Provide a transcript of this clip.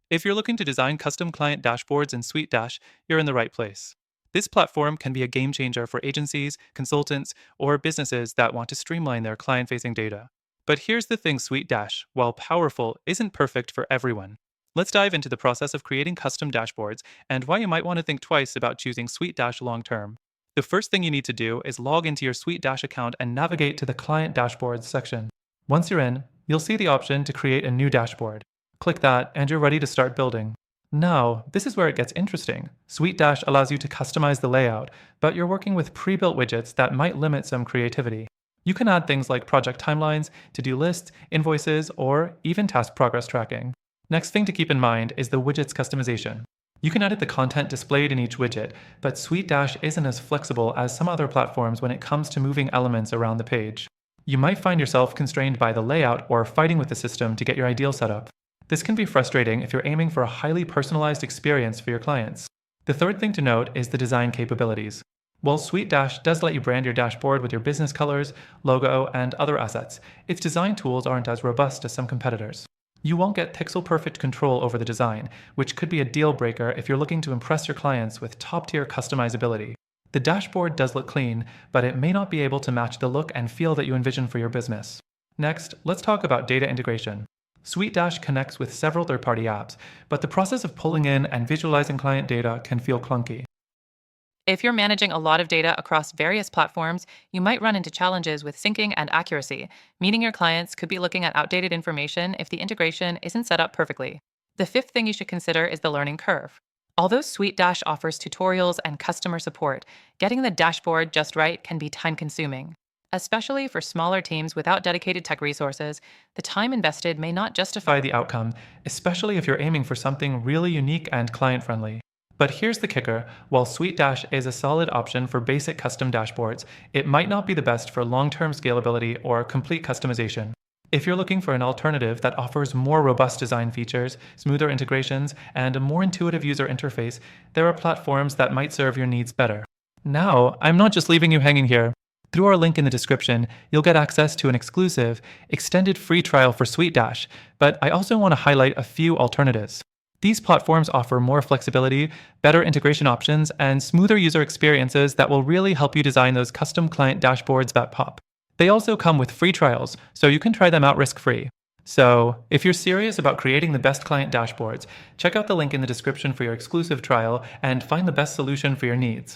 If you're looking to design custom client dashboards in SuiteDash, you're in the right place. This platform can be a game changer for agencies, consultants, or businesses that want to streamline their client facing data. But here's the thing: SuiteDash, while powerful, isn't perfect for everyone. Let's dive into the process of creating custom dashboards and why you might want to think twice about choosing SuiteDash long term. The first thing you need to do is log into your SuiteDash account and navigate to the Client Dashboards section. Once you're in, you'll see the option to create a new dashboard. Click that, and you're ready to start building. Now, this is where it gets interesting. SuiteDash allows you to customize the layout, but you're working with pre-built widgets that might limit some creativity. You can add things like project timelines, to-do lists, invoices, or even task progress tracking. Next thing to keep in mind is the widget's customization. You can edit the content displayed in each widget, but SuiteDash isn't as flexible as some other platforms when it comes to moving elements around the page. You might find yourself constrained by the layout or fighting with the system to get your ideal setup. This can be frustrating if you're aiming for a highly personalized experience for your clients. The third thing to note is the design capabilities. While SuiteDash does let you brand your dashboard with your business colors, logo, and other assets, its design tools aren't as robust as some competitors. You won't get pixel-perfect control over the design, which could be a deal breaker if you're looking to impress your clients with top-tier customizability. The dashboard does look clean, but it may not be able to match the look and feel that you envision for your business. Next, let's talk about data integration. SuiteDash connects with several third-party apps, but the process of pulling in and visualizing client data can feel clunky. If you're managing a lot of data across various platforms, you might run into challenges with syncing and accuracy, meaning your clients could be looking at outdated information if the integration isn't set up perfectly. The fifth thing you should consider is the learning curve. Although SuiteDash offers tutorials and customer support, getting the dashboard just right can be time-consuming. Especially for smaller teams without dedicated tech resources, the time invested may not justify The outcome, especially if you're aiming for something really unique and client-friendly. But here's the kicker: while SuiteDash is a solid option for basic custom dashboards, it might not be the best for long-term scalability or complete customization. If you're looking for an alternative that offers more robust design features, smoother integrations, and a more intuitive user interface, there are platforms that might serve your needs better. Now, I'm not just leaving you hanging here. Through our link in the description, you'll get access to an exclusive, extended free trial for SuiteDash, but I also want to highlight a few alternatives. These platforms offer more flexibility, better integration options, and smoother user experiences that will really help you design those custom client dashboards that pop. They also come with free trials, so you can try them out risk-free. So, if you're serious about creating the best client dashboards, check out the link in the description for your exclusive trial and find the best solution for your needs.